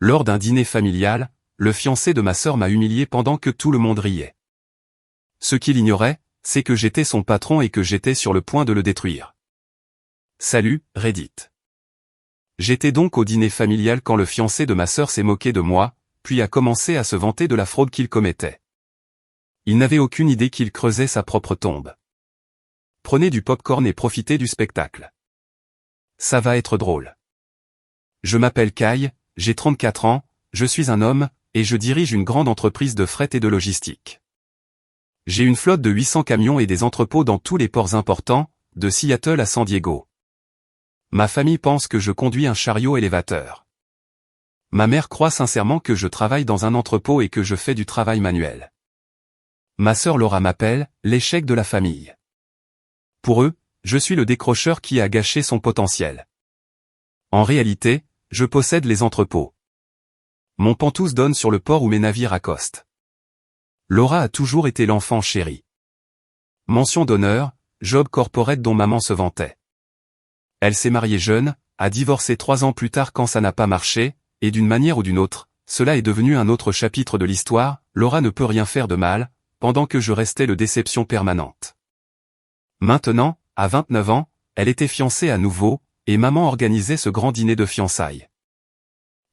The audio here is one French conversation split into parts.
Lors d'un dîner familial, le fiancé de ma sœur m'a humilié pendant que tout le monde riait. Ce qu'il ignorait, c'est que j'étais son patron et que j'étais sur le point de le détruire. Salut, Reddit. J'étais donc au dîner familial quand le fiancé de ma sœur s'est moqué de moi, puis a commencé à se vanter de la fraude qu'il commettait. Il n'avait aucune idée qu'il creusait sa propre tombe. Prenez du popcorn et profitez du spectacle. Ça va être drôle. Je m'appelle Kai, j'ai 34 ans, je suis un homme, et je dirige une grande entreprise de fret et de logistique. J'ai une flotte de 800 camions et des entrepôts dans tous les ports importants, de Seattle à San Diego. Ma famille pense que je conduis un chariot élévateur. Ma mère croit sincèrement que je travaille dans un entrepôt et que je fais du travail manuel. Ma sœur Laura m'appelle « l'échec de la famille ». Pour eux, je suis le décrocheur qui a gâché son potentiel. En réalité, je possède les entrepôts. Mon pantouse donne sur le port où mes navires accostent. Laura a toujours été l'enfant chéri. Mention d'honneur, job corporate dont maman se vantait. Elle s'est mariée jeune, a divorcé 3 ans plus tard quand ça n'a pas marché, et d'une manière ou d'une autre, cela est devenu un autre chapitre de l'histoire. Laura ne peut rien faire de mal, pendant que je restais le déception permanente. Maintenant, à 29 ans, elle était fiancée à nouveau, et maman organisait ce grand dîner de fiançailles.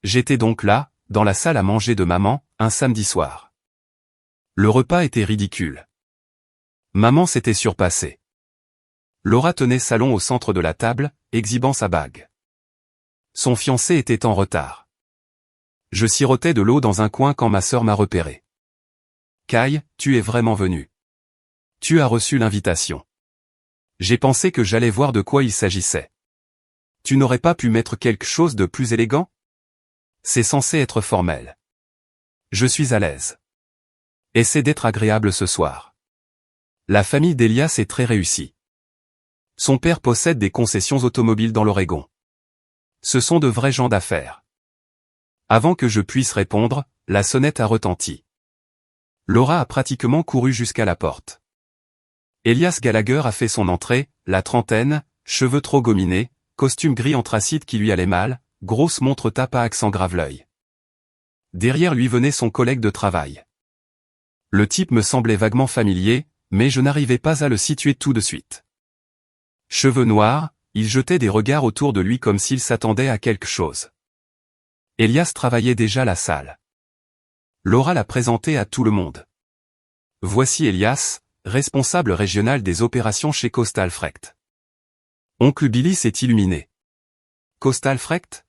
J'étais donc là, dans la salle à manger de maman, un samedi soir. Le repas était ridicule. Maman s'était surpassée. Laura tenait salon au centre de la table, exhibant sa bague. Son fiancé était en retard. Je sirotais de l'eau dans un coin quand ma sœur m'a repéré. Kai, tu es vraiment venu. Tu as reçu l'invitation. J'ai pensé que j'allais voir de quoi il s'agissait. Tu n'aurais pas pu mettre quelque chose de plus élégant? C'est censé être formel. Je suis à l'aise. Essaie d'être agréable ce soir. La famille d'Elias est très réussie. Son père possède des concessions automobiles dans l'Oregon. Ce sont de vrais gens d'affaires. Avant que je puisse répondre, la sonnette a retenti. Laura a pratiquement couru jusqu'à la porte. Elias Gallagher a fait son entrée, la trentaine, cheveux trop gominés, costume gris anthracite qui lui allait mal, grosse montre tape à accent grave l'œil. Derrière lui venait son collègue de travail. Le type me semblait vaguement familier, mais je n'arrivais pas à le situer tout de suite. Cheveux noirs, il jetait des regards autour de lui comme s'il s'attendait à quelque chose. Elias travaillait déjà à la salle. Laura l'a présenté à tout le monde. Voici Elias, responsable régional des opérations chez Coastal Freight. Oncle Billy s'est illuminé. Coastal Freight?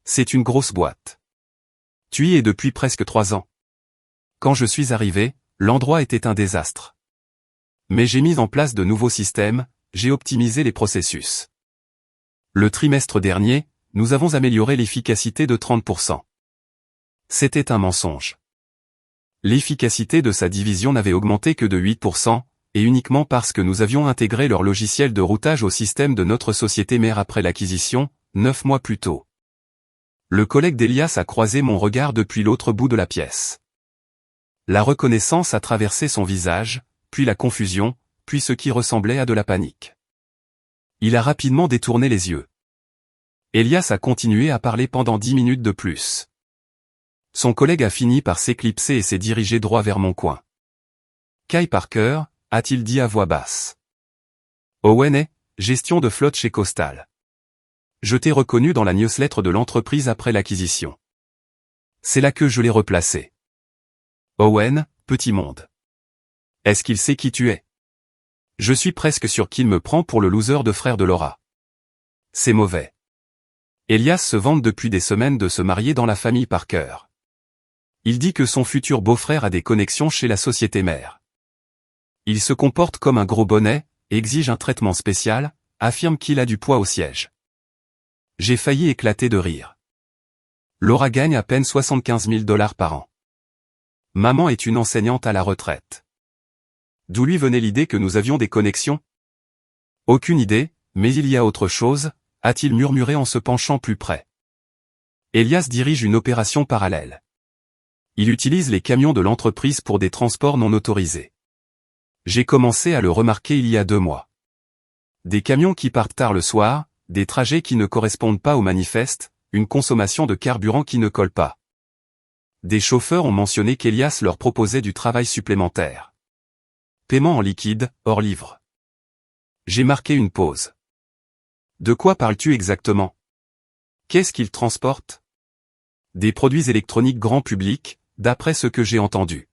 C'est une grosse boîte. Tu y es depuis presque 3 ans. Quand je suis arrivé, l'endroit était un désastre. Mais j'ai mis en place de nouveaux systèmes, j'ai optimisé les processus. Le trimestre dernier, nous avons amélioré l'efficacité de 30%. C'était un mensonge. L'efficacité de sa division n'avait augmenté que de 8%, et uniquement parce que nous avions intégré leur logiciel de routage au système de notre société mère après l'acquisition, 9 mois plus tôt. Le collègue d'Elias a croisé mon regard depuis l'autre bout de la pièce. La reconnaissance a traversé son visage, puis la confusion, puis ce qui ressemblait à de la panique. Il a rapidement détourné les yeux. Elias a continué à parler pendant 10 minutes de plus. Son collègue a fini par s'éclipser et s'est dirigé droit vers mon coin. Kai Parker, a-t-il dit à voix basse. Owen est, gestion de flotte chez Coastal. Je t'ai reconnu dans la newsletter de l'entreprise après l'acquisition. C'est là que je l'ai replacé. Owen, petit monde. Est-ce qu'il sait qui tu es? Je suis presque sûr qu'il me prend pour le loser de frère de Laura. C'est mauvais. Elias se vante depuis des semaines de se marier dans la famille Parker. Il dit que son futur beau-frère a des connexions chez la société mère. Il se comporte comme un gros bonnet, exige un traitement spécial, affirme qu'il a du poids au siège. J'ai failli éclater de rire. Laura gagne à peine 75 000 $ par an. Maman est une enseignante à la retraite. D'où lui venait l'idée que nous avions des connexions? Aucune idée, mais il y a autre chose, a-t-il murmuré en se penchant plus près. Elias dirige une opération parallèle. Il utilise les camions de l'entreprise pour des transports non autorisés. J'ai commencé à le remarquer il y a 2 mois. Des camions qui partent tard le soir, des trajets qui ne correspondent pas au manifeste, une consommation de carburant qui ne colle pas. Des chauffeurs ont mentionné qu'Elias leur proposait du travail supplémentaire. Paiement en liquide, hors livre. J'ai marqué une pause. De quoi parles-tu exactement? Qu'est-ce qu'il transporte? Des produits électroniques grand public, d'après ce que j'ai entendu.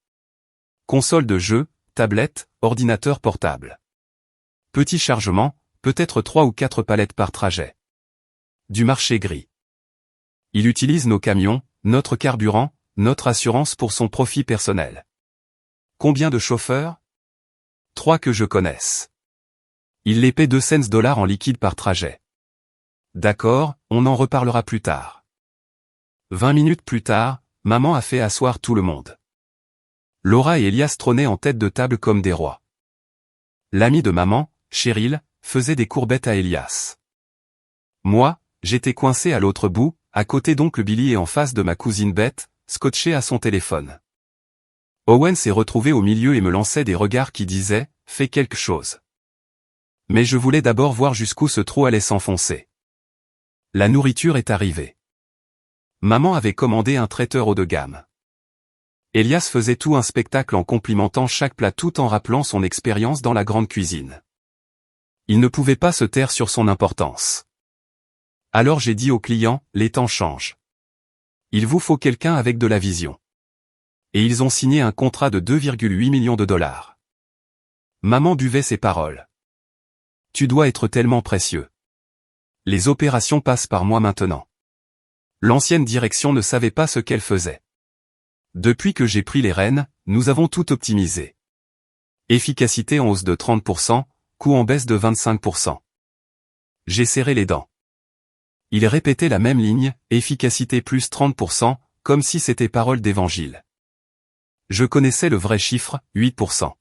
Console de jeux, tablette, ordinateur portable. Petit chargement, peut-être 3 ou 4 palettes par trajet. Du marché gris. Il utilise nos camions, notre carburant, notre assurance pour son profit personnel. Combien de chauffeurs? 3 que je connaisse. Il les paie 2 cents dollars en liquide par trajet. D'accord, on en reparlera plus tard. 20 minutes plus tard, maman a fait asseoir tout le monde. Laura et Elias trônaient en tête de table comme des rois. L'ami de maman, Cheryl, faisait des courbettes à Elias. Moi, j'étais coincé à l'autre bout, à côté d'oncle Billy et en face de ma cousine Beth, scotché à son téléphone. Owen s'est retrouvé au milieu et me lançait des regards qui disaient « Fais quelque chose ». Mais je voulais d'abord voir jusqu'où ce trou allait s'enfoncer. La nourriture est arrivée. Maman avait commandé un traiteur haut de gamme. Elias faisait tout un spectacle en complimentant chaque plat tout en rappelant son expérience dans la grande cuisine. Il ne pouvait pas se taire sur son importance. Alors j'ai dit aux clients, les temps changent. Il vous faut quelqu'un avec de la vision. Et ils ont signé un contrat de 2,8 millions de dollars. Maman buvait ses paroles. Tu dois être tellement précieux. Les opérations passent par moi maintenant. L'ancienne direction ne savait pas ce qu'elle faisait. Depuis que j'ai pris les rênes, nous avons tout optimisé. Efficacité en hausse de 30%, coût en baisse de 25%. J'ai serré les dents. Il répétait la même ligne, efficacité plus 30%, comme si c'était parole d'évangile. Je connaissais le vrai chiffre, 8%.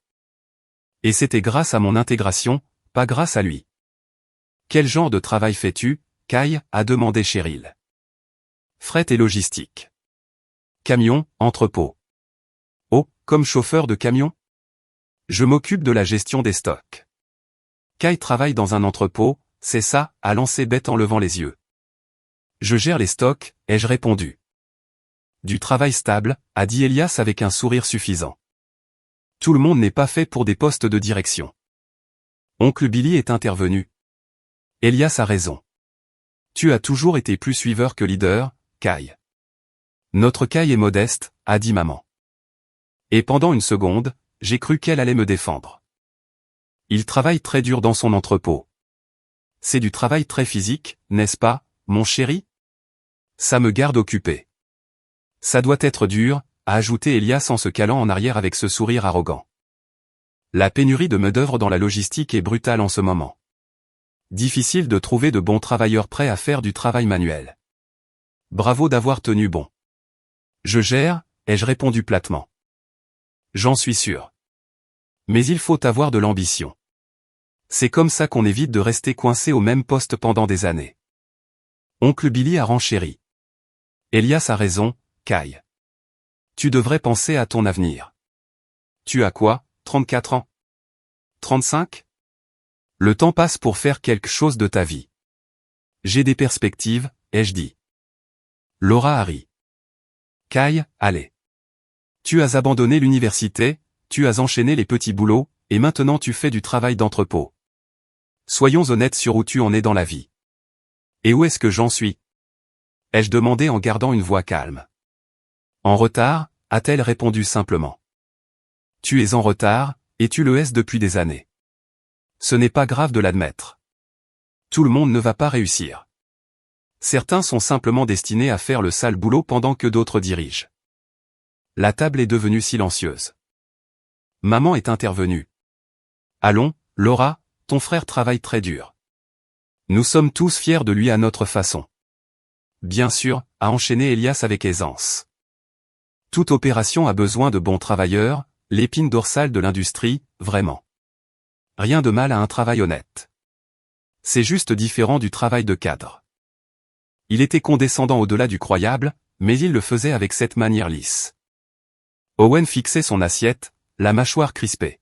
Et c'était grâce à mon intégration, pas grâce à lui. Quel genre de travail fais-tu, Kai? A demandé Cheryl. Fret et logistique. Camion, entrepôt. Oh, comme chauffeur de camion? Je m'occupe de la gestion des stocks. Kai travaille dans un entrepôt, c'est ça, a lancé Beth en levant les yeux. Je gère les stocks, ai-je répondu. Du travail stable, a dit Elias avec un sourire suffisant. Tout le monde n'est pas fait pour des postes de direction. Oncle Billy est intervenu. Elias a raison. Tu as toujours été plus suiveur que leader, Kai. Notre Kai est modeste, a dit maman. Et pendant une seconde, j'ai cru qu'elle allait me défendre. Il travaille très dur dans son entrepôt. C'est du travail très physique, n'est-ce pas, mon chéri? Ça me garde occupé. Ça doit être dur, a ajouté Elias en se calant en arrière avec ce sourire arrogant. La pénurie de main-d'œuvre dans la logistique est brutale en ce moment. Difficile de trouver de bons travailleurs prêts à faire du travail manuel. Bravo d'avoir tenu bon. Je gère, ai-je répondu platement. J'en suis sûr. Mais il faut avoir de l'ambition. C'est comme ça qu'on évite de rester coincé au même poste pendant des années. Oncle Billy a renchéri. Elias a raison, Kai. Tu devrais penser à ton avenir. Tu as quoi, 34 ans? 35? Le temps passe pour faire quelque chose de ta vie. J'ai des perspectives, ai-je dit. Laura a ri. Kai, allez. Tu as abandonné l'université, tu as enchaîné les petits boulots, et maintenant tu fais du travail d'entrepôt. Soyons honnêtes sur où tu en es dans la vie. Et où est-ce que j'en suis? Ai-je demandé en gardant une voix calme. En retard, a-t-elle répondu simplement. Tu es en retard, et tu le es depuis des années. Ce n'est pas grave de l'admettre. Tout le monde ne va pas réussir. Certains sont simplement destinés à faire le sale boulot pendant que d'autres dirigent. La table est devenue silencieuse. Maman est intervenue. Allons, Laura, ton frère travaille très dur. Nous sommes tous fiers de lui à notre façon. Bien sûr, a enchaîné Elias avec aisance. Toute opération a besoin de bons travailleurs, l'épine dorsale de l'industrie, vraiment. Rien de mal à un travail honnête. C'est juste différent du travail de cadre. Il était condescendant au-delà du croyable, mais il le faisait avec cette manière lisse. Owen fixait son assiette, la mâchoire crispée.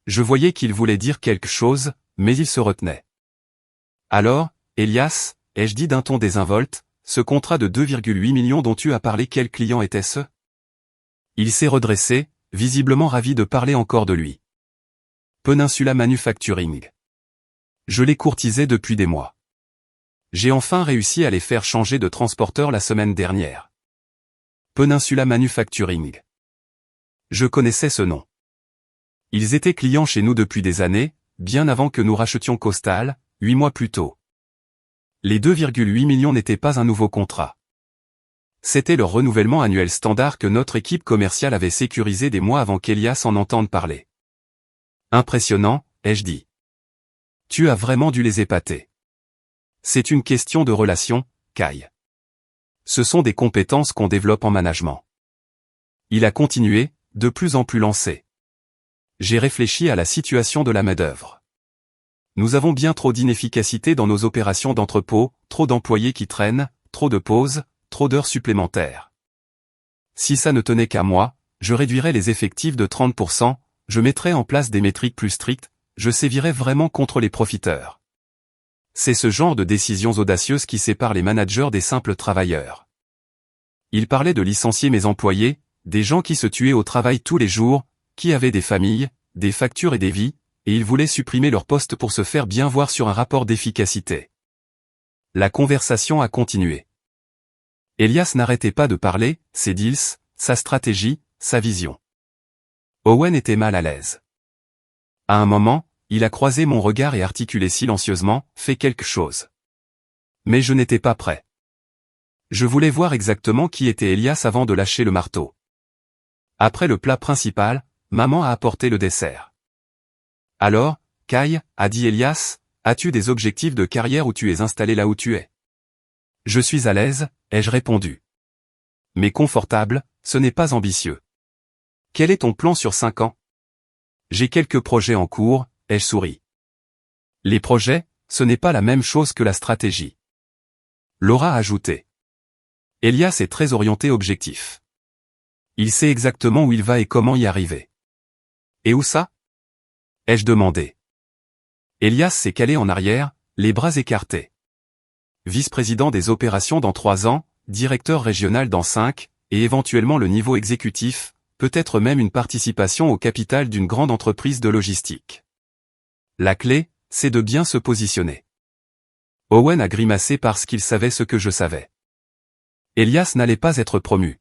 Je voyais qu'il voulait dire quelque chose, mais il se retenait. Alors, Elias, ai-je dit d'un ton désinvolte, ce contrat de 2,8 millions dont tu as parlé, quel client était-ce? Il s'est redressé, visiblement ravi de parler encore de lui. Peninsula Manufacturing. Je les courtisais depuis des mois. J'ai enfin réussi à les faire changer de transporteur la semaine dernière. Peninsula Manufacturing. Je connaissais ce nom. Ils étaient clients chez nous depuis des années, bien avant que nous rachetions Costal, 8 mois plus tôt. Les 2,8 millions n'étaient pas un nouveau contrat. C'était leur renouvellement annuel standard que notre équipe commerciale avait sécurisé des mois avant qu'Elias en entende parler. Impressionnant, ai-je dit. Tu as vraiment dû les épater. C'est une question de relation, Kai. Ce sont des compétences qu'on développe en management. Il a continué, de plus en plus lancé. J'ai réfléchi à la situation de la main-d'œuvre. Nous avons bien trop d'inefficacité dans nos opérations d'entrepôt, trop d'employés qui traînent, trop de pauses, trop d'heures supplémentaires. Si ça ne tenait qu'à moi, je réduirais les effectifs de 30%, je mettrais en place des métriques plus strictes, je sévirais vraiment contre les profiteurs. C'est ce genre de décisions audacieuses qui séparent les managers des simples travailleurs. Il parlait de licencier mes employés, des gens qui se tuaient au travail tous les jours, qui avaient des familles, des factures et des vies, et il voulait supprimer leur poste pour se faire bien voir sur un rapport d'efficacité. La conversation a continué. Elias n'arrêtait pas de parler, ses deals, sa stratégie, sa vision. Owen était mal à l'aise. À un moment, il a croisé mon regard et articulé silencieusement, « Fais quelque chose ». Mais je n'étais pas prêt. Je voulais voir exactement qui était Elias avant de lâcher le marteau. Après le plat principal, maman a apporté le dessert. Alors, Kai, a dit Elias, as-tu des objectifs de carrière où tu es installé là où tu es? Je suis à l'aise, ai-je répondu. Mais confortable, ce n'est pas ambitieux. Quel est ton plan sur 5 ans? J'ai quelques projets en cours, ai-je souri. Les projets, ce n'est pas la même chose que la stratégie. Laura a ajouté. Elias est très orienté objectif. Il sait exactement où il va et comment y arriver. Et où ça? Ai-je demandé. Elias s'est calé en arrière, les bras écartés. Vice-président des opérations dans 3 ans, directeur régional dans 5, et éventuellement le niveau exécutif, peut-être même une participation au capital d'une grande entreprise de logistique. La clé, c'est de bien se positionner. Owen a grimacé parce qu'il savait ce que je savais. Elias n'allait pas être promu.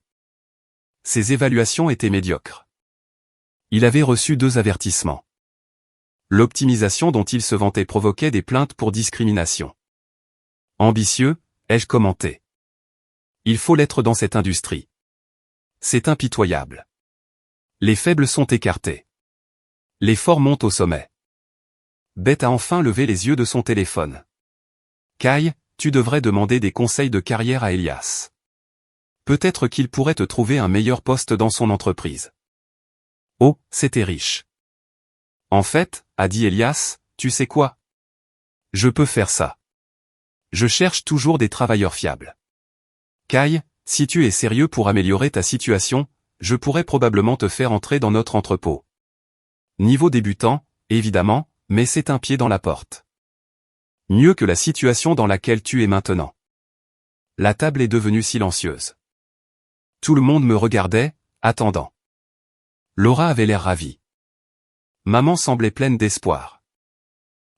Ses évaluations étaient médiocres. Il avait reçu 2 avertissements. L'optimisation dont il se vantait provoquait des plaintes pour discrimination. Ambitieux, ai-je commenté. Il faut l'être dans cette industrie. C'est impitoyable. Les faibles sont écartés. Les forts montent au sommet. Beth a enfin levé les yeux de son téléphone. Kai, tu devrais demander des conseils de carrière à Elias. Peut-être qu'il pourrait te trouver un meilleur poste dans son entreprise. Oh, c'était riche. En fait, a dit Elias, tu sais quoi? Je peux faire ça. Je cherche toujours des travailleurs fiables. Kai, si tu es sérieux pour améliorer ta situation, je pourrais probablement te faire entrer dans notre entrepôt. Niveau débutant, évidemment, mais c'est un pied dans la porte. Mieux que la situation dans laquelle tu es maintenant. La table est devenue silencieuse. Tout le monde me regardait, attendant. Laura avait l'air ravie. Maman semblait pleine d'espoir.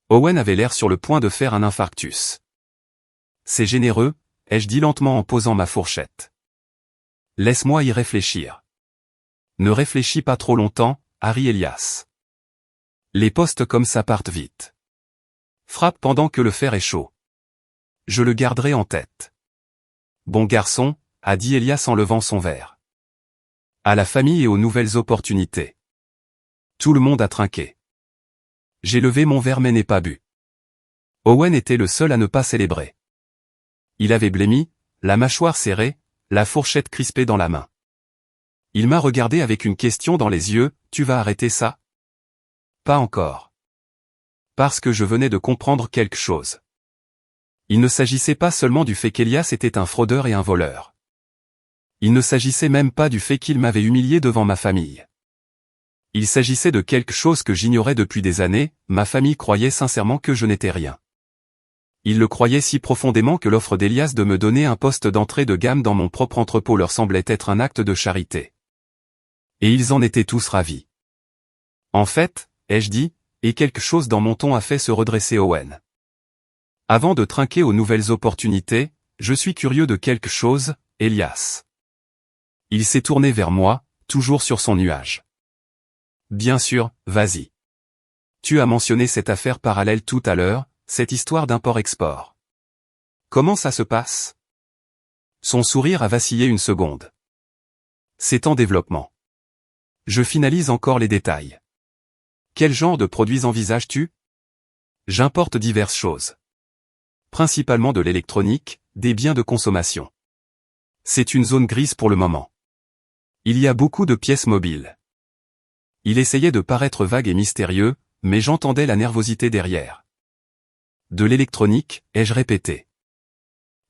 Owen avait l'air sur le point de faire un infarctus. C'est généreux, ai-je dit lentement en posant ma fourchette. Laisse-moi y réfléchir. Ne réfléchis pas trop longtemps, Harry Elias. Les postes comme ça partent vite. Frappe pendant que le fer est chaud. Je le garderai en tête. Bon garçon, a dit Elias en levant son verre. À la famille et aux nouvelles opportunités. Tout le monde a trinqué. J'ai levé mon verre mais n'ai pas bu. Owen était le seul à ne pas célébrer. Il avait blêmi, la mâchoire serrée, la fourchette crispée dans la main. Il m'a regardé avec une question dans les yeux, tu vas arrêter ça? Pas encore. Parce que je venais de comprendre quelque chose. Il ne s'agissait pas seulement du fait qu'Elias était un fraudeur et un voleur. Il ne s'agissait même pas du fait qu'il m'avait humilié devant ma famille. Il s'agissait de quelque chose que j'ignorais depuis des années, ma famille croyait sincèrement que je n'étais rien. Ils le croyaient si profondément que l'offre d'Elias de me donner un poste d'entrée de gamme dans mon propre entrepôt leur semblait être un acte de charité. Et ils en étaient tous ravis. En fait, ai-je dit, et quelque chose dans mon ton a fait se redresser Owen. Avant de trinquer aux nouvelles opportunités, je suis curieux de quelque chose, Elias. Il s'est tourné vers moi, toujours sur son nuage. Bien sûr, vas-y. Tu as mentionné cette affaire parallèle tout à l'heure, cette histoire d'import-export. Comment ça se passe? Son sourire a vacillé une seconde. C'est en développement. Je finalise encore les détails. Quel genre de produits envisages-tu? J'importe diverses choses. Principalement de l'électronique, des biens de consommation. C'est une zone grise pour le moment. Il y a beaucoup de pièces mobiles. Il essayait de paraître vague et mystérieux, mais j'entendais la nervosité derrière. De l'électronique, ai-je répété.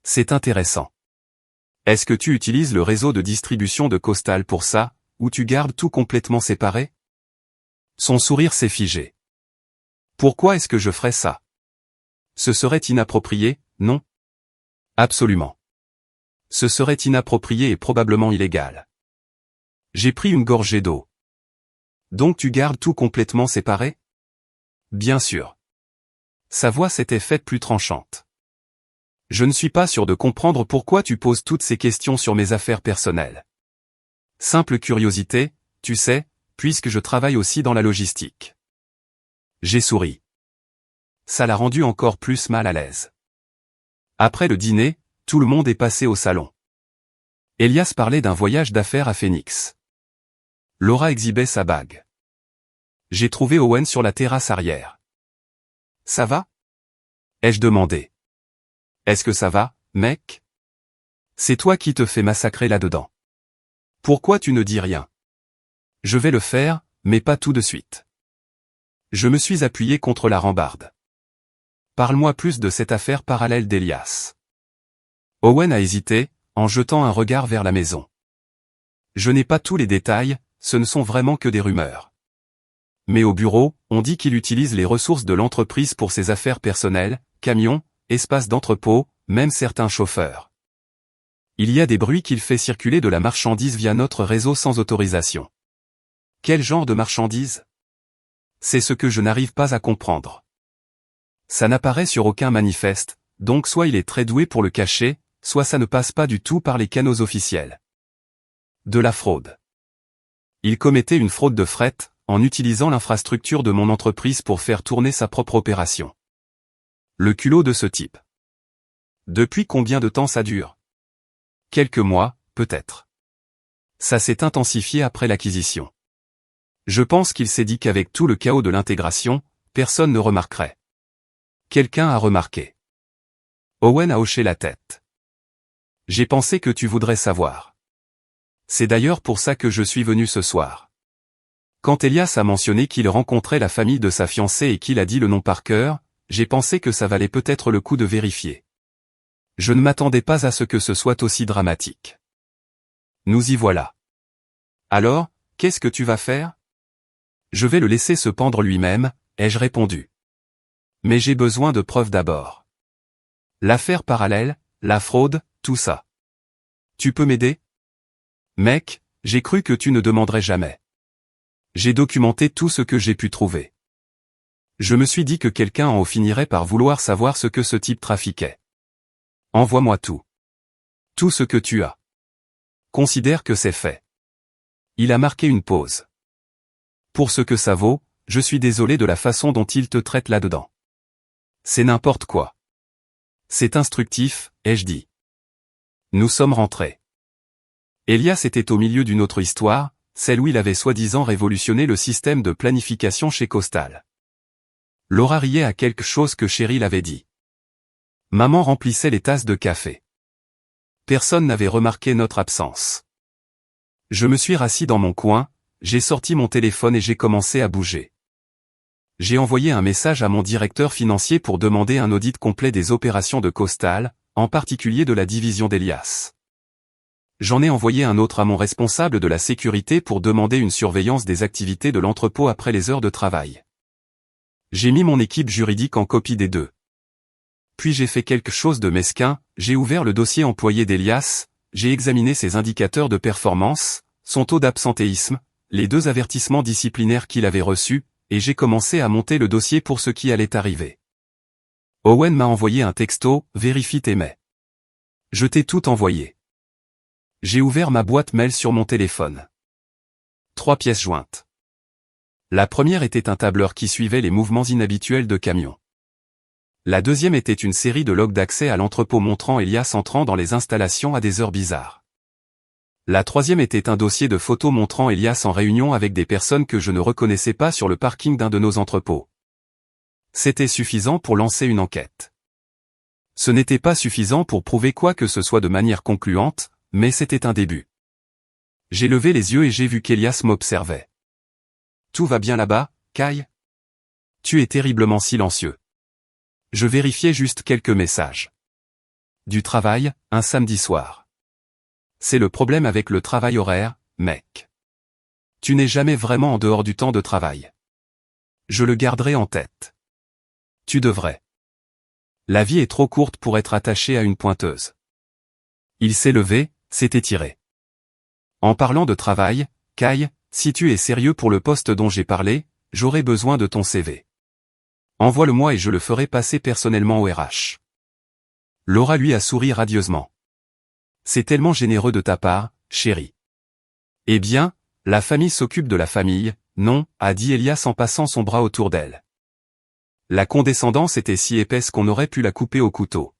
C'est intéressant. Est-ce que tu utilises le réseau de distribution de Costal pour ça, ou tu gardes tout complètement séparé? Son sourire s'est figé. Pourquoi est-ce que je ferais ça? Ce serait inapproprié, non? Absolument. Ce serait inapproprié et probablement illégal. J'ai pris une gorgée d'eau. Donc tu gardes tout complètement séparé? Bien sûr. Sa voix s'était faite plus tranchante. Je ne suis pas sûr de comprendre pourquoi tu poses toutes ces questions sur mes affaires personnelles. Simple curiosité, tu sais, puisque je travaille aussi dans la logistique. J'ai souri. Ça l'a rendu encore plus mal à l'aise. Après le dîner, tout le monde est passé au salon. Elias parlait d'un voyage d'affaires à Phoenix. Laura exhibait sa bague. J'ai trouvé Owen sur la terrasse arrière. Ça va? Ai-je demandé. Est-ce que ça va, mec? C'est toi qui te fais massacrer là-dedans. Pourquoi tu ne dis rien? Je vais le faire, mais pas tout de suite. Je me suis appuyé contre la rambarde. Parle-moi plus de cette affaire parallèle d'Elias. Owen a hésité, en jetant un regard vers la maison. Je n'ai pas tous les détails, ce ne sont vraiment que des rumeurs. Mais au bureau, on dit qu'il utilise les ressources de l'entreprise pour ses affaires personnelles, camions, espaces d'entrepôt, même certains chauffeurs. Il y a des bruits qu'il fait circuler de la marchandise via notre réseau sans autorisation. Quel genre de marchandise? C'est ce que je n'arrive pas à comprendre. Ça n'apparaît sur aucun manifeste, donc soit il est très doué pour le cacher, soit ça ne passe pas du tout par les canaux officiels. De la fraude. Il commettait une fraude de fret, en utilisant l'infrastructure de mon entreprise pour faire tourner sa propre opération. Le culot de ce type. Depuis combien de temps ça dure? Quelques mois, peut-être. Ça s'est intensifié après l'acquisition. Je pense qu'il s'est dit qu'avec tout le chaos de l'intégration, personne ne remarquerait. Quelqu'un a remarqué. Owen a hoché la tête. J'ai pensé que tu voudrais savoir. C'est d'ailleurs pour ça que je suis venu ce soir. Quand Elias a mentionné qu'il rencontrait la famille de sa fiancée et qu'il a dit le nom par cœur, j'ai pensé que ça valait peut-être le coup de vérifier. Je ne m'attendais pas à ce que ce soit aussi dramatique. Nous y voilà. Alors, qu'est-ce que tu vas faire? Je vais le laisser se pendre lui-même, ai-je répondu. Mais j'ai besoin de preuves d'abord. L'affaire parallèle, la fraude, tout ça. Tu peux m'aider? Mec, j'ai cru que tu ne demanderais jamais. J'ai documenté tout ce que j'ai pu trouver. Je me suis dit que quelqu'un en finirait par vouloir savoir ce que ce type trafiquait. Envoie-moi tout. Tout ce que tu as. Considère que c'est fait. Il a marqué une pause. Pour ce que ça vaut, je suis désolé de la façon dont il te traite là-dedans. C'est n'importe quoi. C'est instructif, ai-je dit. Nous sommes rentrés. Elias était au milieu d'une autre histoire, celle où il avait soi-disant révolutionné le système de planification chez Costal. Laura riait à quelque chose que Cheryl avait dit. Maman remplissait les tasses de café. Personne n'avait remarqué notre absence. Je me suis rassis dans mon coin, j'ai sorti mon téléphone et j'ai commencé à bouger. J'ai envoyé un message à mon directeur financier pour demander un audit complet des opérations de Costal, en particulier de la division d'Elias. J'en ai envoyé un autre à mon responsable de la sécurité pour demander une surveillance des activités de l'entrepôt après les heures de travail. J'ai mis mon équipe juridique en copie des deux. Puis j'ai fait quelque chose de mesquin, j'ai ouvert le dossier employé d'Elias, j'ai examiné ses indicateurs de performance, son taux d'absentéisme, les 2 avertissements disciplinaires qu'il avait reçus, et j'ai commencé à monter le dossier pour ce qui allait arriver. Owen m'a envoyé un texto, vérifie tes mails. Je t'ai tout envoyé. J'ai ouvert ma boîte mail sur mon téléphone. 3 pièces jointes. La première était un tableur qui suivait les mouvements inhabituels de camions. La deuxième était une série de logs d'accès à l'entrepôt montrant Elias entrant dans les installations à des heures bizarres. La troisième était un dossier de photos montrant Elias en réunion avec des personnes que je ne reconnaissais pas sur le parking d'un de nos entrepôts. C'était suffisant pour lancer une enquête. Ce n'était pas suffisant pour prouver quoi que ce soit de manière concluante, mais c'était un début. J'ai levé les yeux et j'ai vu qu'Elias m'observait. Tout va bien là-bas, Kai? Tu es terriblement silencieux. Je vérifiais juste quelques messages. Du travail, un samedi soir. C'est le problème avec le travail horaire, mec. Tu n'es jamais vraiment en dehors du temps de travail. Je le garderai en tête. Tu devrais. La vie est trop courte pour être attaché à une pointeuse. Il s'est levé, s'est étiré. En parlant de travail, Kai, si tu es sérieux pour le poste dont j'ai parlé, j'aurai besoin de ton CV. Envoie-le-moi et je le ferai passer personnellement au RH. Laura lui a souri radieusement. C'est tellement généreux de ta part, chérie. Eh bien, la famille s'occupe de la famille, non, a dit Elias en passant son bras autour d'elle. La condescendance était si épaisse qu'on aurait pu la couper au couteau.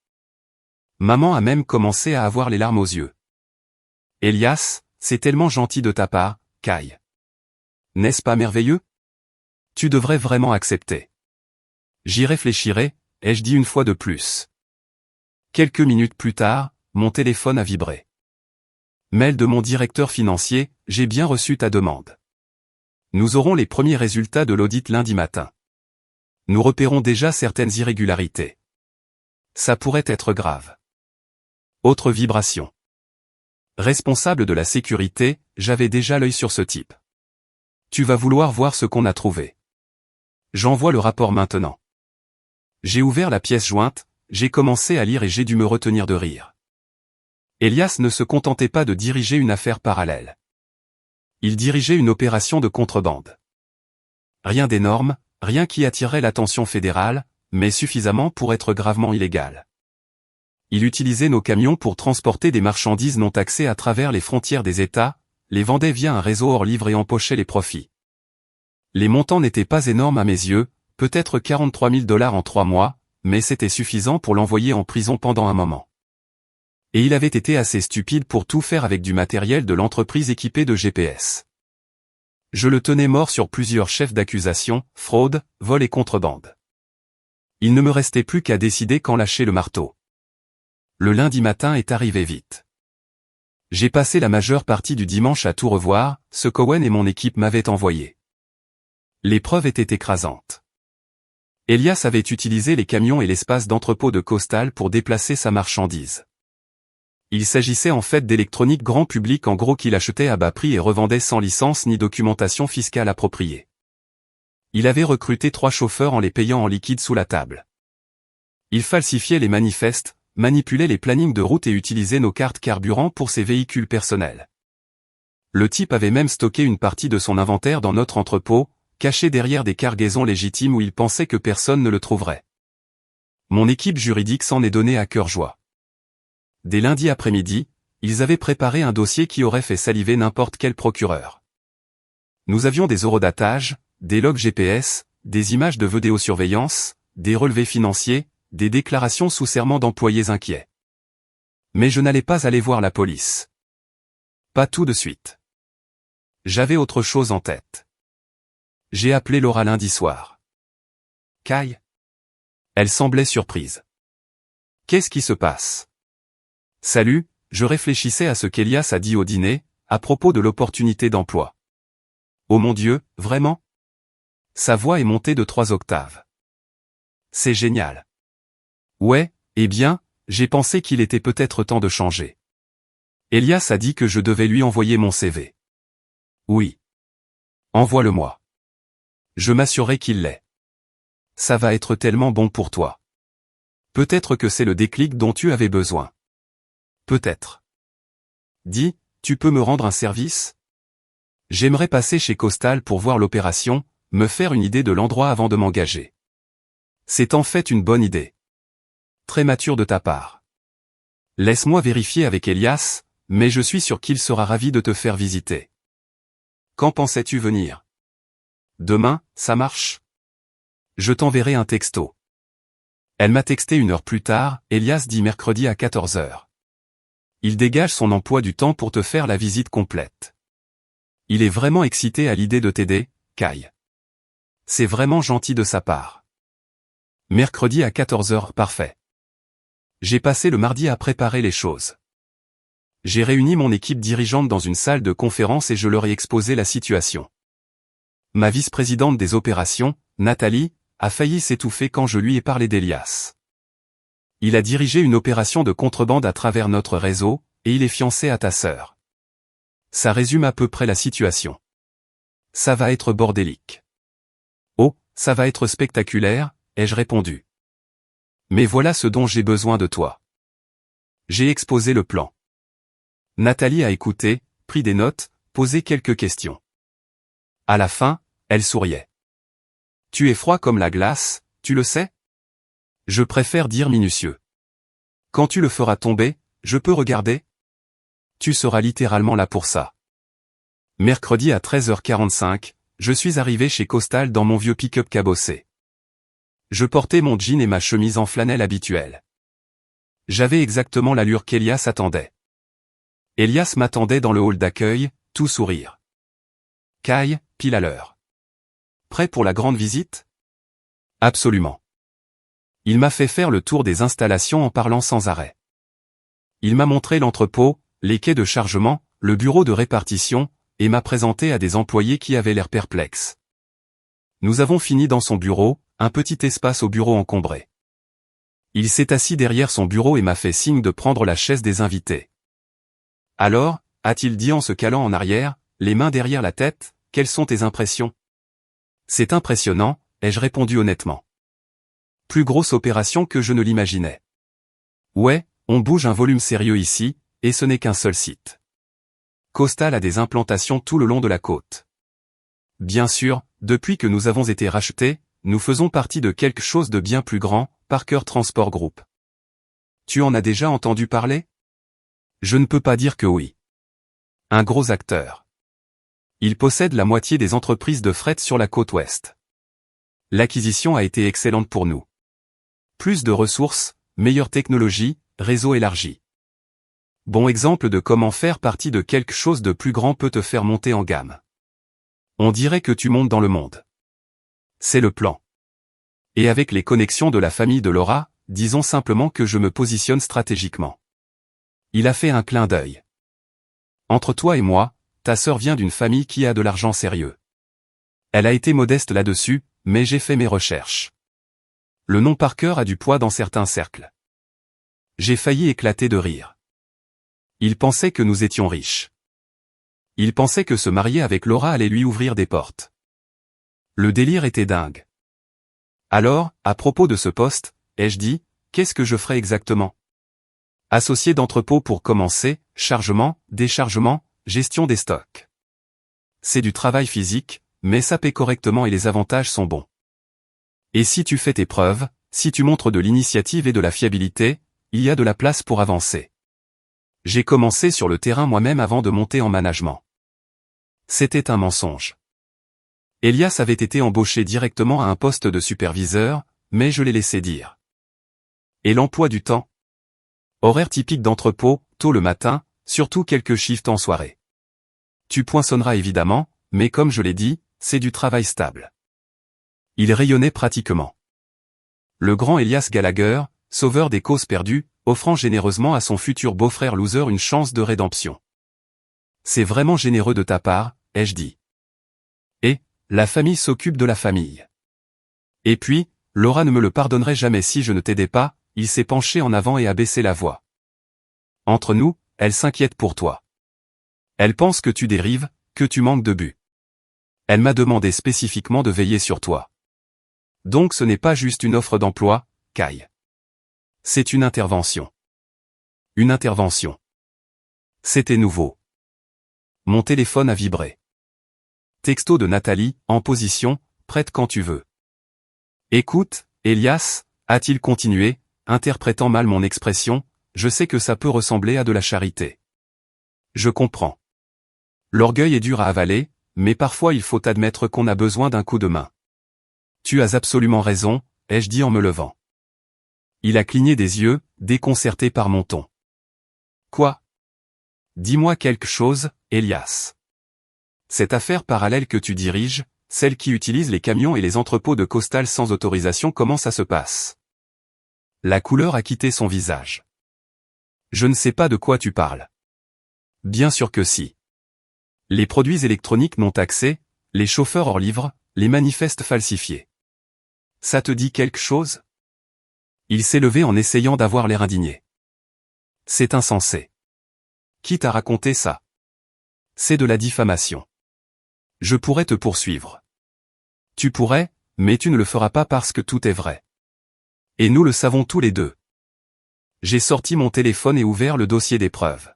Maman a même commencé à avoir les larmes aux yeux. Elias, c'est tellement gentil de ta part, Kai. N'est-ce pas merveilleux? Tu devrais vraiment accepter. J'y réfléchirai, ai-je dit une fois de plus. Quelques minutes plus tard, mon téléphone a vibré. Mail de mon directeur financier, j'ai bien reçu ta demande. Nous aurons les premiers résultats de l'audit lundi matin. Nous repérons déjà certaines irrégularités. Ça pourrait être grave. Autre vibration. Responsable de la sécurité, j'avais déjà l'œil sur ce type. Tu vas vouloir voir ce qu'on a trouvé. J'envoie le rapport maintenant. J'ai ouvert la pièce jointe, j'ai commencé à lire et j'ai dû me retenir de rire. Elias ne se contentait pas de diriger une affaire parallèle. Il dirigeait une opération de contrebande. Rien d'énorme, rien qui attirait l'attention fédérale, mais suffisamment pour être gravement illégal. Il utilisait nos camions pour transporter des marchandises non taxées à travers les frontières des États, les vendait via un réseau hors livre et empochait les profits. Les montants n'étaient pas énormes à mes yeux, peut-être 43 000 $ en 3 mois, mais c'était suffisant pour l'envoyer en prison pendant un moment. Et il avait été assez stupide pour tout faire avec du matériel de l'entreprise équipé de GPS. Je le tenais mort sur plusieurs chefs d'accusation, fraude, vol et contrebande. Il ne me restait plus qu'à décider quand lâcher le marteau. Le lundi matin est arrivé vite. J'ai passé la majeure partie du dimanche à tout revoir, ce qu'Owen et mon équipe m'avaient envoyé. L'épreuve était écrasante. Elias avait utilisé les camions et l'espace d'entrepôt de Costal pour déplacer sa marchandise. Il s'agissait en fait d'électronique grand public en gros qu'il achetait à bas prix et revendait sans licence ni documentation fiscale appropriée. Il avait recruté 3 chauffeurs en les payant en liquide sous la table. Il falsifiait les manifestes, manipulait les plannings de route et utilisait nos cartes carburant pour ses véhicules personnels. Le type avait même stocké une partie de son inventaire dans notre entrepôt, caché derrière des cargaisons légitimes où il pensait que personne ne le trouverait. Mon équipe juridique s'en est donnée à cœur joie. Dès lundi après-midi, ils avaient préparé un dossier qui aurait fait saliver n'importe quel procureur. Nous avions des eurodatages, des logs GPS, des images de vidéosurveillance, des relevés financiers, des déclarations sous serment d'employés inquiets. Mais je n'allais pas aller voir la police. Pas tout de suite. J'avais autre chose en tête. J'ai appelé Laura lundi soir. Kai? Elle semblait surprise. Qu'est-ce qui se passe? Salut, je réfléchissais à ce qu'Elias a dit au dîner, à propos de l'opportunité d'emploi. Oh mon Dieu, vraiment? Sa voix est montée de 3 octaves. C'est génial. Ouais, eh bien, j'ai pensé qu'il était peut-être temps de changer. Elias a dit que je devais lui envoyer mon CV. Oui. Envoie-le-moi. Je m'assurerai qu'il l'est. Ça va être tellement bon pour toi. Peut-être que c'est le déclic dont tu avais besoin. Peut-être. Dis, tu peux me rendre un service? J'aimerais passer chez Costal pour voir l'opération, me faire une idée de l'endroit avant de m'engager. C'est en fait une bonne idée. Très mature de ta part. Laisse-moi vérifier avec Elias, mais je suis sûr qu'il sera ravi de te faire visiter. Quand pensais-tu venir? Demain, ça marche? Je t'enverrai un texto. Elle m'a texté 1 heure plus tard, Elias dit mercredi à 14 heures. Il dégage son emploi du temps pour te faire la visite complète. Il est vraiment excité à l'idée de t'aider, Kai. C'est vraiment gentil de sa part. Mercredi à 14 heures, parfait. J'ai passé le mardi à préparer les choses. J'ai réuni mon équipe dirigeante dans une salle de conférence et je leur ai exposé la situation. Ma vice-présidente des opérations, Nathalie, a failli s'étouffer quand je lui ai parlé d'Elias. Il a dirigé une opération de contrebande à travers notre réseau, et il est fiancé à ta sœur. Ça résume à peu près la situation. Ça va être bordélique. Oh, ça va être spectaculaire, ai-je répondu. Mais voilà ce dont j'ai besoin de toi. J'ai exposé le plan. Nathalie a écouté, pris des notes, posé quelques questions. À la fin, elle souriait. Tu es froid comme la glace, tu le sais? Je préfère dire minutieux. Quand tu le feras tomber, je peux regarder? Tu seras littéralement là pour ça. Mercredi à 13h45, je suis arrivé chez Costal dans mon vieux pick-up cabossé. Je portais mon jean et ma chemise en flanelle habituelle. J'avais exactement l'allure qu'Elias attendait. Elias m'attendait dans le hall d'accueil, tout sourire. Kai, pile à l'heure. Prêt pour la grande visite? Absolument. Il m'a fait faire le tour des installations en parlant sans arrêt. Il m'a montré l'entrepôt, les quais de chargement, le bureau de répartition, et m'a présenté à des employés qui avaient l'air perplexes. Nous avons fini dans son bureau, un petit espace au bureau encombré. Il s'est assis derrière son bureau et m'a fait signe de prendre la chaise des invités. Alors, a-t-il dit en se calant en arrière, les mains derrière la tête, quelles sont tes impressions? C'est impressionnant, ai-je répondu honnêtement. Plus grosse opération que je ne l'imaginais. Ouais, on bouge un volume sérieux ici, et ce n'est qu'un seul site. Costal a des implantations tout le long de la côte. Bien sûr, depuis que nous avons été rachetés, nous faisons partie de quelque chose de bien plus grand, Parker Transport Group. Tu en as déjà entendu parler? Je ne peux pas dire que oui. Un gros acteur. Il possède la moitié des entreprises de fret sur la côte ouest. L'acquisition a été excellente pour nous. Plus de ressources, meilleure technologie, réseau élargi. Bon exemple de comment faire partie de quelque chose de plus grand peut te faire monter en gamme. On dirait que tu montes dans le monde. C'est le plan. Et avec les connexions de la famille de Laura, disons simplement que je me positionne stratégiquement. Il a fait un clin d'œil. Entre toi et moi, ta sœur vient d'une famille qui a de l'argent sérieux. Elle a été modeste là-dessus, mais j'ai fait mes recherches. Le nom Parker a du poids dans certains cercles. J'ai failli éclater de rire. Il pensait que nous étions riches. Il pensait que se marier avec Laura allait lui ouvrir des portes. Le délire était dingue. Alors, à propos de ce poste, ai-je dit, qu'est-ce que je ferais exactement? Associé d'entrepôt pour commencer, chargement, déchargement, gestion des stocks. C'est du travail physique, mais ça paie correctement et les avantages sont bons. Et si tu fais tes preuves, si tu montres de l'initiative et de la fiabilité, il y a de la place pour avancer. J'ai commencé sur le terrain moi-même avant de monter en management. C'était un mensonge. Elias avait été embauché directement à un poste de superviseur, mais je l'ai laissé dire. Et l'emploi du temps? Horaire typique d'entrepôt, tôt le matin, surtout quelques shifts en soirée. Tu poinçonneras évidemment, mais comme je l'ai dit, c'est du travail stable. Il rayonnait pratiquement. Le grand Elias Gallagher, sauveur des causes perdues, offrant généreusement à son futur beau-frère loser une chance de rédemption. C'est vraiment généreux de ta part, ai-je dit. Et, la famille s'occupe de la famille. Et puis, Laura ne me le pardonnerait jamais si je ne t'aidais pas, il s'est penché en avant et a baissé la voix. Entre nous, elle s'inquiète pour toi. Elle pense que tu dérives, que tu manques de but. Elle m'a demandé spécifiquement de veiller sur toi. Donc ce n'est pas juste une offre d'emploi, Kai. C'est une intervention. Une intervention. C'était nouveau. Mon téléphone a vibré. Texto de Nathalie, en position, prête quand tu veux. Écoute, Elias, a-t-il continué, interprétant mal mon expression, je sais que ça peut ressembler à de la charité. Je comprends. L'orgueil est dur à avaler, mais parfois il faut admettre qu'on a besoin d'un coup de main. Tu as absolument raison, ai-je dit en me levant. Il a cligné des yeux, déconcerté par mon ton. Quoi? Dis-moi quelque chose, Elias. Cette affaire parallèle que tu diriges, celle qui utilise les camions et les entrepôts de Costal sans autorisation, comment ça se passe? La couleur a quitté son visage. Je ne sais pas de quoi tu parles. Bien sûr que si. Les produits électroniques non taxés, les chauffeurs hors livre, les manifestes falsifiés. Ça te dit quelque chose? Il s'est levé en essayant d'avoir l'air indigné. C'est insensé. Qui t'a raconté ça? C'est de la diffamation. Je pourrais te poursuivre. Tu pourrais, mais tu ne le feras pas parce que tout est vrai. Et nous le savons tous les deux. J'ai sorti mon téléphone et ouvert le dossier des preuves.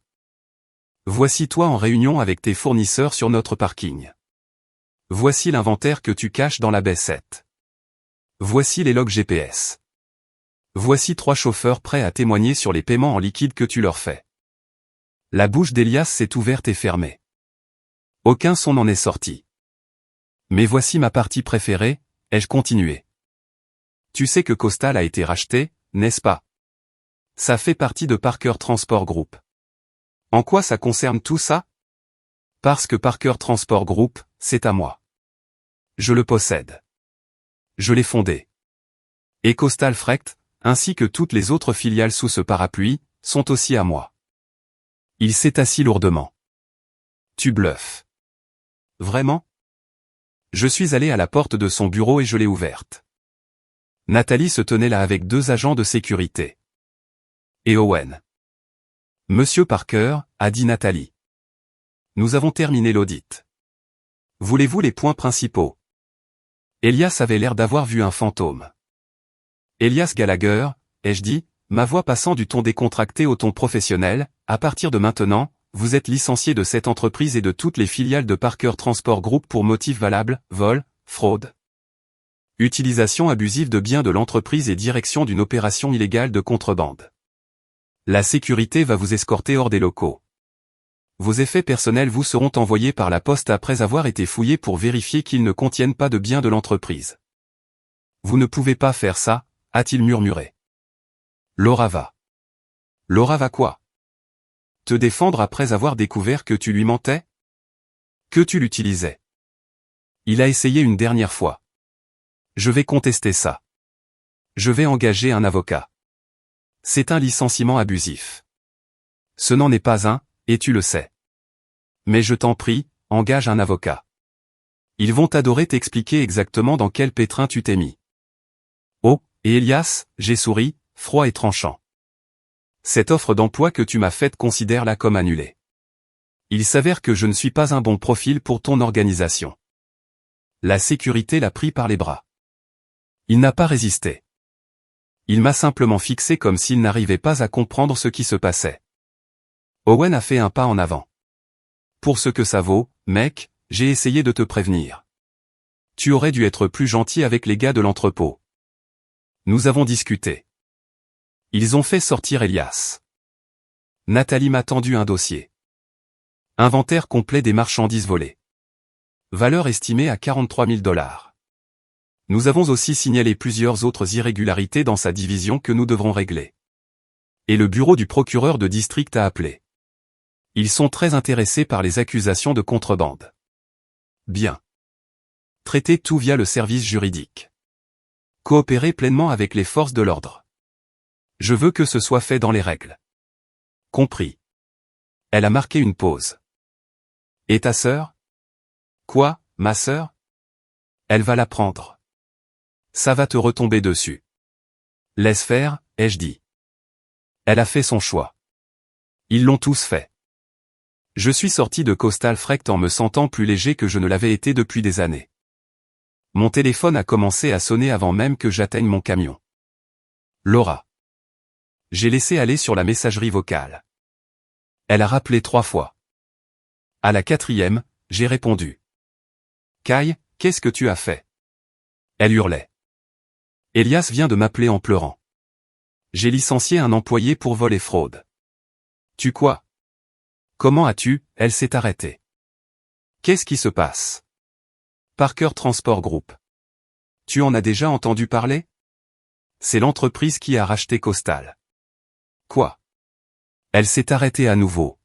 Voici toi en réunion avec tes fournisseurs sur notre parking. Voici l'inventaire que tu caches dans la baissette. Voici les logs GPS. Voici 3 chauffeurs prêts à témoigner sur les paiements en liquide que tu leur fais. La bouche d'Elias s'est ouverte et fermée. Aucun son n'en est sorti. Mais voici ma partie préférée, ai-je continué. Tu sais que Costal a été racheté, n'est-ce pas? Ça fait partie de Parker Transport Group. En quoi ça concerne tout ça? Parce que Parker Transport Group, c'est à moi. Je le possède. Je l'ai fondé. Et Costal Freight, ainsi que toutes les autres filiales sous ce parapluie, sont aussi à moi. Il s'est assis lourdement. Tu bluffes. Vraiment? Je suis allé à la porte de son bureau et je l'ai ouverte. Nathalie se tenait là avec 2 agents de sécurité. Et Owen. Monsieur Parker, a dit Nathalie. Nous avons terminé l'audit. Voulez-vous les points principaux? Elias avait l'air d'avoir vu un fantôme. Elias Gallagher, ai-je dit, ma voix passant du ton décontracté au ton professionnel, à partir de maintenant, vous êtes licencié de cette entreprise et de toutes les filiales de Parker Transport Group pour motif valable, vol, fraude, utilisation abusive de biens de l'entreprise et direction d'une opération illégale de contrebande. La sécurité va vous escorter hors des locaux. Vos effets personnels vous seront envoyés par la poste après avoir été fouillés pour vérifier qu'ils ne contiennent pas de biens de l'entreprise. Vous ne pouvez pas faire ça, a-t-il murmuré. Laura va. Laura va quoi? Te défendre après avoir découvert que tu lui mentais? Que tu l'utilisais? Il a essayé une dernière fois. Je vais contester ça. Je vais engager un avocat. C'est un licenciement abusif. Ce n'en est pas un, et tu le sais. Mais je t'en prie, engage un avocat. Ils vont t'adorer t'expliquer exactement dans quel pétrin tu t'es mis. Oh, et Elias, j'ai souri, froid et tranchant. Cette offre d'emploi que tu m'as faite considère-la comme annulée. Il s'avère que je ne suis pas un bon profil pour ton organisation. La sécurité l'a pris par les bras. Il n'a pas résisté. Il m'a simplement fixé comme s'il n'arrivait pas à comprendre ce qui se passait. Owen a fait un pas en avant. Pour ce que ça vaut, mec, j'ai essayé de te prévenir. Tu aurais dû être plus gentil avec les gars de l'entrepôt. Nous avons discuté. Ils ont fait sortir Elias. Nathalie m'a tendu un dossier. Inventaire complet des marchandises volées. Valeur estimée à 43 000 $. Nous avons aussi signalé plusieurs autres irrégularités dans sa division que nous devrons régler. Et le bureau du procureur de district a appelé. Ils sont très intéressés par les accusations de contrebande. Bien. Traiter tout via le service juridique. Coopérer pleinement avec les forces de l'ordre. Je veux que ce soit fait dans les règles. Compris. Elle a marqué une pause. Et ta sœur? Quoi, ma sœur? Elle va la prendre. Ça va te retomber dessus. Laisse faire, ai-je dit. Elle a fait son choix. Ils l'ont tous fait. Je suis sorti de Costal Freight en me sentant plus léger que je ne l'avais été depuis des années. Mon téléphone a commencé à sonner avant même que j'atteigne mon camion. Laura. J'ai laissé aller sur la messagerie vocale. Elle a rappelé 3 fois. À la 4e, j'ai répondu. Kai, qu'est-ce que tu as fait? Elle hurlait. Elias vient de m'appeler en pleurant. J'ai licencié un employé pour vol et fraude. Tu quoi? Comment as-tu? Elle s'est arrêtée. Qu'est-ce qui se passe? Parker Transport Group. Tu en as déjà entendu parler? C'est l'entreprise qui a racheté Costal. Quoi? Elle s'est arrêtée à nouveau.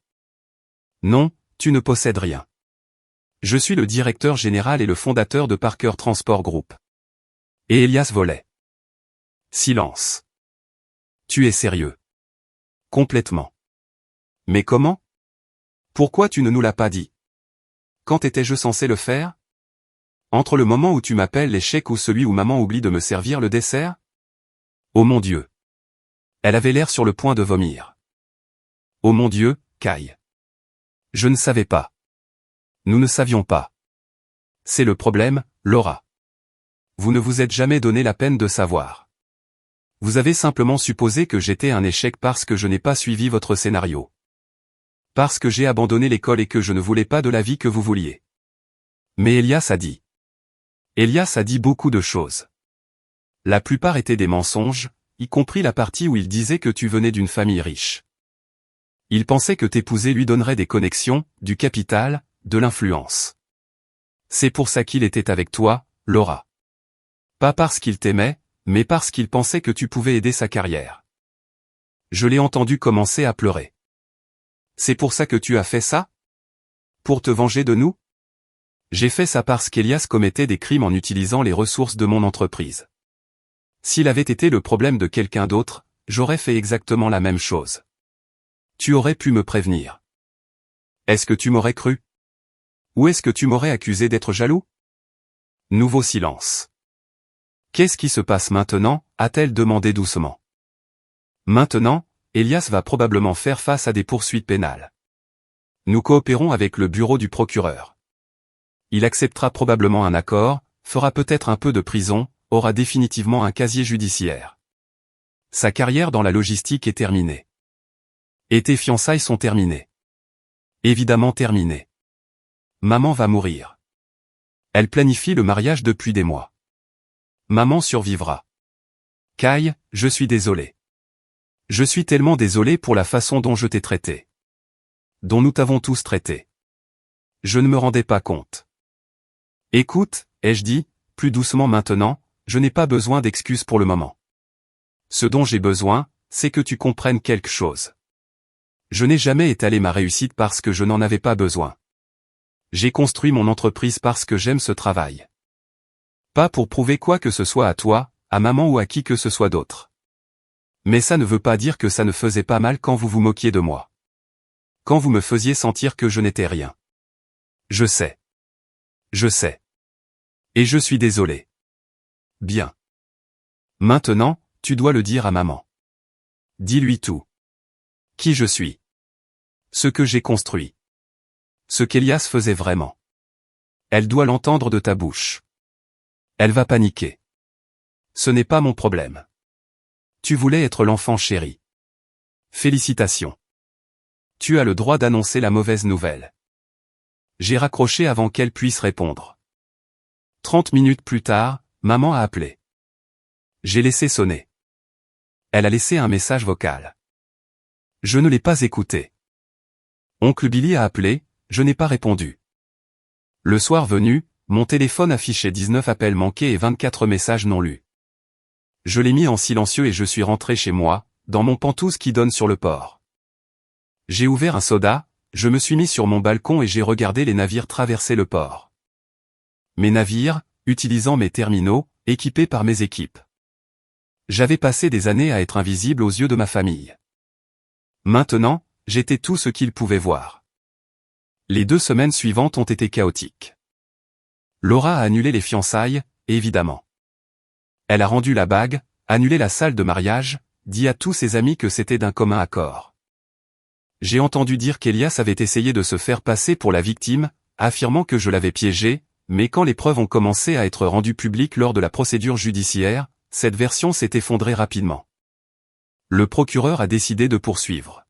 Non, tu ne possèdes rien. Je suis le directeur général et le fondateur de Parker Transport Group. Et Elias volait. Silence. Tu es sérieux? Complètement. Mais comment? Pourquoi tu ne nous l'as pas dit? Quand étais-je censé le faire? Entre le moment où tu m'appelles l'échec ou celui où maman oublie de me servir le dessert? Oh mon Dieu. Elle avait l'air sur le point de vomir. Oh mon Dieu, Kai. Je ne savais pas. Nous ne savions pas. C'est le problème, Laura. Vous ne vous êtes jamais donné la peine de savoir. Vous avez simplement supposé que j'étais un échec parce que je n'ai pas suivi votre scénario. Parce que j'ai abandonné l'école et que je ne voulais pas de la vie que vous vouliez. Mais Elias a dit. Elias a dit beaucoup de choses. La plupart étaient des mensonges, y compris la partie où il disait que tu venais d'une famille riche. Il pensait que t'épouser lui donnerait des connexions, du capital, de l'influence. C'est pour ça qu'il était avec toi, Laura. Pas parce qu'il t'aimait, mais parce qu'il pensait que tu pouvais aider sa carrière. Je l'ai entendu commencer à pleurer. C'est pour ça que tu as fait ça? Pour te venger de nous? J'ai fait ça parce qu'Elias commettait des crimes en utilisant les ressources de mon entreprise. S'il avait été le problème de quelqu'un d'autre, j'aurais fait exactement la même chose. Tu aurais pu me prévenir. Est-ce que tu m'aurais cru? Ou est-ce que tu m'aurais accusé d'être jaloux? Nouveau silence. Qu'est-ce qui se passe maintenant? A-t-elle demandé doucement. Maintenant, Elias va probablement faire face à des poursuites pénales. Nous coopérons avec le bureau du procureur. Il acceptera probablement un accord, fera peut-être un peu de prison, aura définitivement un casier judiciaire. Sa carrière dans la logistique est terminée. Et tes fiançailles sont terminées. Évidemment terminées. Maman va mourir. Elle planifie le mariage depuis des mois. Maman survivra. Kai, je suis désolé. Je suis tellement désolé pour la façon dont je t'ai traité. Dont nous t'avons tous traité. Je ne me rendais pas compte. Écoute, ai-je dit, plus doucement maintenant, je n'ai pas besoin d'excuses pour le moment. Ce dont j'ai besoin, c'est que tu comprennes quelque chose. Je n'ai jamais étalé ma réussite parce que je n'en avais pas besoin. J'ai construit mon entreprise parce que j'aime ce travail. Pas pour prouver quoi que ce soit à toi, à maman ou à qui que ce soit d'autre. Mais ça ne veut pas dire que ça ne faisait pas mal quand vous vous moquiez de moi. Quand vous me faisiez sentir que je n'étais rien. Je sais. Je sais. Et je suis désolé. Bien. Maintenant, tu dois le dire à maman. Dis-lui tout. Qui je suis. Ce que j'ai construit. Ce qu'Elias faisait vraiment. Elle doit l'entendre de ta bouche. Elle va paniquer. Ce n'est pas mon problème. Tu voulais être l'enfant chéri. Félicitations. Tu as le droit d'annoncer la mauvaise nouvelle. J'ai raccroché avant qu'elle puisse répondre. 30 minutes plus tard, maman a appelé. J'ai laissé sonner. Elle a laissé un message vocal. Je ne l'ai pas écouté. Oncle Billy a appelé, je n'ai pas répondu. Le soir venu, mon téléphone affichait 19 appels manqués et 24 messages non lus. Je l'ai mis en silencieux et je suis rentré chez moi, dans mon pantouse qui donne sur le port. J'ai ouvert un soda, je me suis mis sur mon balcon et j'ai regardé les navires traverser le port. Mes navires, utilisant mes terminaux, équipés par mes équipes. J'avais passé des années à être invisible aux yeux de ma famille. Maintenant, j'étais tout ce qu'ils pouvaient voir. Les 2 semaines suivantes ont été chaotiques. Laura a annulé les fiançailles, évidemment. Elle a rendu la bague, annulé la salle de mariage, dit à tous ses amis que c'était d'un commun accord. J'ai entendu dire qu'Elias avait essayé de se faire passer pour la victime, affirmant que je l'avais piégé, mais quand les preuves ont commencé à être rendues publiques lors de la procédure judiciaire, cette version s'est effondrée rapidement. Le procureur a décidé de poursuivre.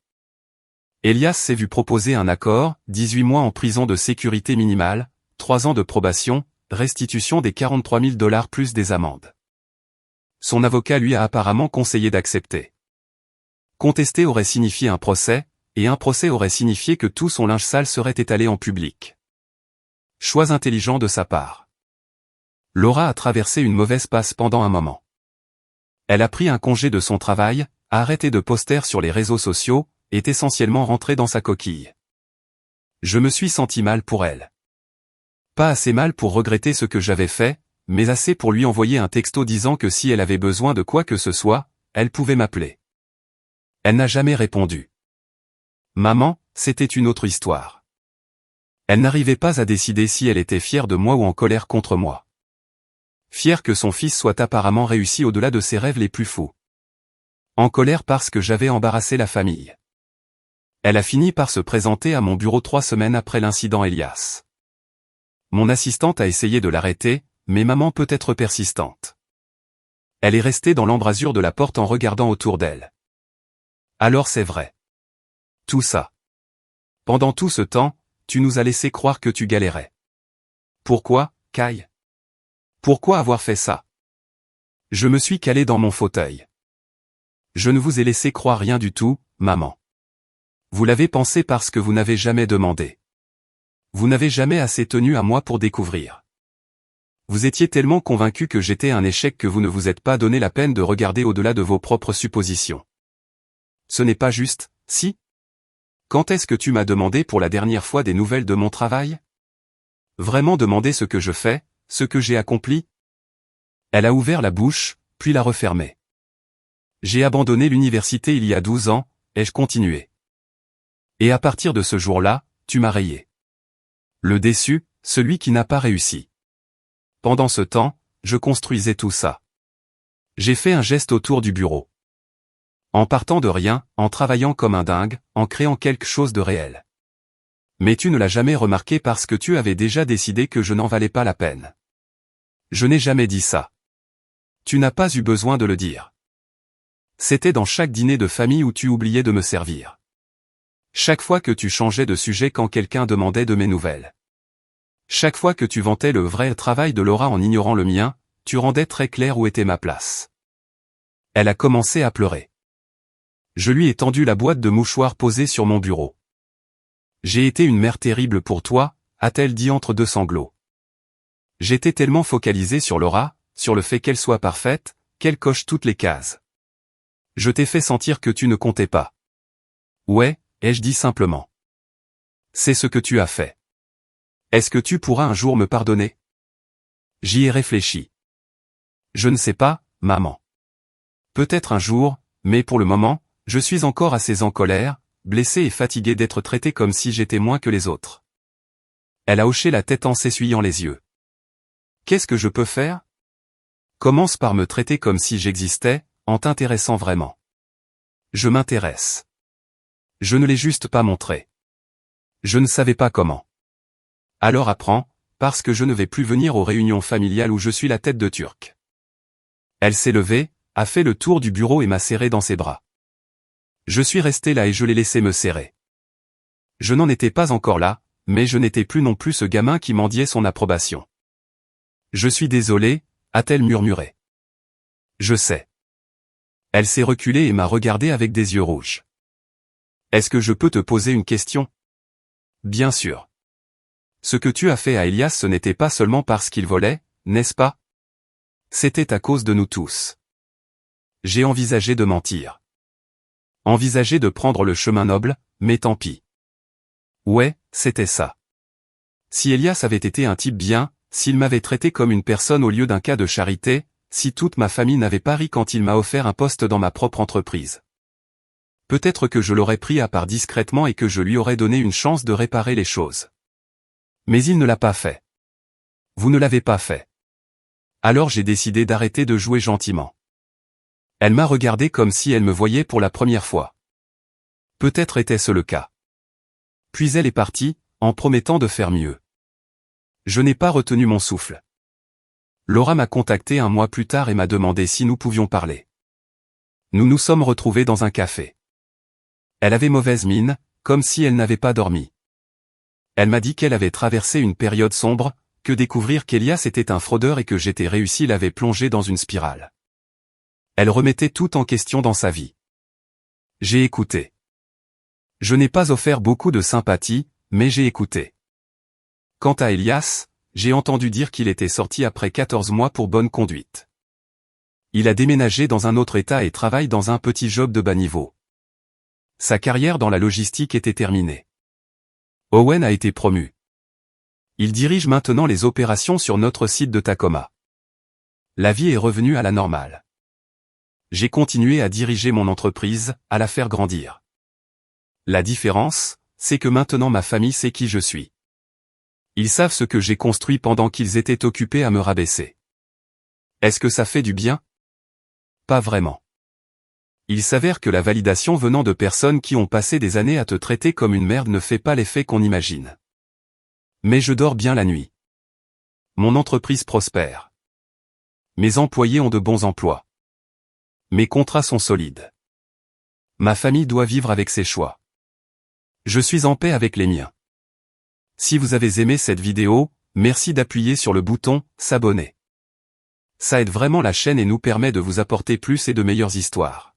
Elias s'est vu proposer un accord, 18 mois en prison de sécurité minimale, 3 ans de probation, restitution des 43 000 $ plus des amendes. Son avocat lui a apparemment conseillé d'accepter. Contester aurait signifié un procès, et un procès aurait signifié que tout son linge sale serait étalé en public. Choix intelligent de sa part. Laura a traversé une mauvaise passe pendant un moment. Elle a pris un congé de son travail, a arrêté de poster sur les réseaux sociaux, est essentiellement rentrée dans sa coquille. Je me suis senti mal pour elle. Pas assez mal pour regretter ce que j'avais fait, mais assez pour lui envoyer un texto disant que si elle avait besoin de quoi que ce soit, elle pouvait m'appeler. Elle n'a jamais répondu. Maman, c'était une autre histoire. Elle n'arrivait pas à décider si elle était fière de moi ou en colère contre moi. Fière que son fils soit apparemment réussi au-delà de ses rêves les plus fous. En colère parce que j'avais embarrassé la famille. Elle a fini par se présenter à mon bureau 3 semaines après l'incident Elias. Mon assistante a essayé de l'arrêter, mais maman peut être persistante. Elle est restée dans l'embrasure de la porte en regardant autour d'elle. Alors c'est vrai. Tout ça. Pendant tout ce temps, tu nous as laissé croire que tu galérais. Pourquoi, Kai? Pourquoi avoir fait ça? Je me suis calé dans mon fauteuil. Je ne vous ai laissé croire rien du tout, maman. Vous l'avez pensé parce que vous n'avez jamais demandé. Vous n'avez jamais assez tenu à moi pour découvrir. Vous étiez tellement convaincu que j'étais un échec que vous ne vous êtes pas donné la peine de regarder au-delà de vos propres suppositions. Ce n'est pas juste, si? Quand est-ce que tu m'as demandé pour la dernière fois des nouvelles de mon travail? Vraiment demander ce que je fais, ce que j'ai accompli? Elle a ouvert la bouche, puis l'a refermée. J'ai abandonné l'université il y a 12 ans, ai-je continué. Et à partir de ce jour-là, tu m'as rayé. Le déçu, celui qui n'a pas réussi. Pendant ce temps, je construisais tout ça. J'ai fait un geste autour du bureau. En partant de rien, en travaillant comme un dingue, en créant quelque chose de réel. Mais tu ne l'as jamais remarqué parce que tu avais déjà décidé que je n'en valais pas la peine. Je n'ai jamais dit ça. Tu n'as pas eu besoin de le dire. C'était dans chaque dîner de famille où tu oubliais de me servir. Chaque fois que tu changeais de sujet quand quelqu'un demandait de mes nouvelles. Chaque fois que tu vantais le vrai travail de Laura en ignorant le mien, tu rendais très clair où était ma place. Elle a commencé à pleurer. Je lui ai tendu la boîte de mouchoirs posée sur mon bureau. J'ai été une mère terrible pour toi, a-t-elle dit entre deux sanglots. J'étais tellement focalisé sur Laura, sur le fait qu'elle soit parfaite, qu'elle coche toutes les cases. Je t'ai fait sentir que tu ne comptais pas. Ouais, ai-je dit simplement. C'est ce que tu as fait. Est-ce que tu pourras un jour me pardonner? J'y ai réfléchi. Je ne sais pas, maman. Peut-être un jour, mais pour le moment, je suis encore assez en colère, blessé et fatigué d'être traité comme si j'étais moins que les autres. Elle a hoché la tête en s'essuyant les yeux. Qu'est-ce que je peux faire? Commence par me traiter comme si j'existais, en t'intéressant vraiment. Je m'intéresse. Je ne l'ai juste pas montré. Je ne savais pas comment. Alors apprends, parce que je ne vais plus venir aux réunions familiales où je suis la tête de Turc. Elle s'est levée, a fait le tour du bureau et m'a serré dans ses bras. Je suis resté là et je l'ai laissé me serrer. Je n'en étais pas encore là, mais je n'étais plus non plus ce gamin qui mendiait son approbation. Je suis désolé, a-t-elle murmuré. Je sais. Elle s'est reculée et m'a regardé avec des yeux rouges. Est-ce que je peux te poser une question? Bien sûr. Ce que tu as fait à Elias ce n'était pas seulement parce qu'il volait, n'est-ce pas? C'était à cause de nous tous. J'ai envisagé de mentir. Envisagé de prendre le chemin noble, mais tant pis. Ouais, c'était ça. Si Elias avait été un type bien, s'il m'avait traité comme une personne au lieu d'un cas de charité, si toute ma famille n'avait pas ri quand il m'a offert un poste dans ma propre entreprise. Peut-être que je l'aurais pris à part discrètement et que je lui aurais donné une chance de réparer les choses. Mais il ne l'a pas fait. Vous ne l'avez pas fait. Alors j'ai décidé d'arrêter de jouer gentiment. Elle m'a regardé comme si elle me voyait pour la première fois. Peut-être était-ce le cas. Puis elle est partie, en promettant de faire mieux. Je n'ai pas retenu mon souffle. Laura m'a contacté un mois plus tard et m'a demandé si nous pouvions parler. Nous nous sommes retrouvés dans un café. Elle avait mauvaise mine, comme si elle n'avait pas dormi. Elle m'a dit qu'elle avait traversé une période sombre, que découvrir qu'Elias était un fraudeur et que j'étais réussi l'avait plongée dans une spirale. Elle remettait tout en question dans sa vie. J'ai écouté. Je n'ai pas offert beaucoup de sympathie, mais j'ai écouté. Quant à Elias, j'ai entendu dire qu'il était sorti après 14 mois pour bonne conduite. Il a déménagé dans un autre état et travaille dans un petit job de bas niveau. Sa carrière dans la logistique était terminée. Owen a été promu. Il dirige maintenant les opérations sur notre site de Tacoma. La vie est revenue à la normale. J'ai continué à diriger mon entreprise, à la faire grandir. La différence, c'est que maintenant ma famille sait qui je suis. Ils savent ce que j'ai construit pendant qu'ils étaient occupés à me rabaisser. Est-ce que ça fait du bien? Pas vraiment. Il s'avère que la validation venant de personnes qui ont passé des années à te traiter comme une merde ne fait pas l'effet qu'on imagine. Mais je dors bien la nuit. Mon entreprise prospère. Mes employés ont de bons emplois. Mes contrats sont solides. Ma famille doit vivre avec ses choix. Je suis en paix avec les miens. Si vous avez aimé cette vidéo, merci d'appuyer sur le bouton « S'abonner ». Ça aide vraiment la chaîne et nous permet de vous apporter plus et de meilleures histoires.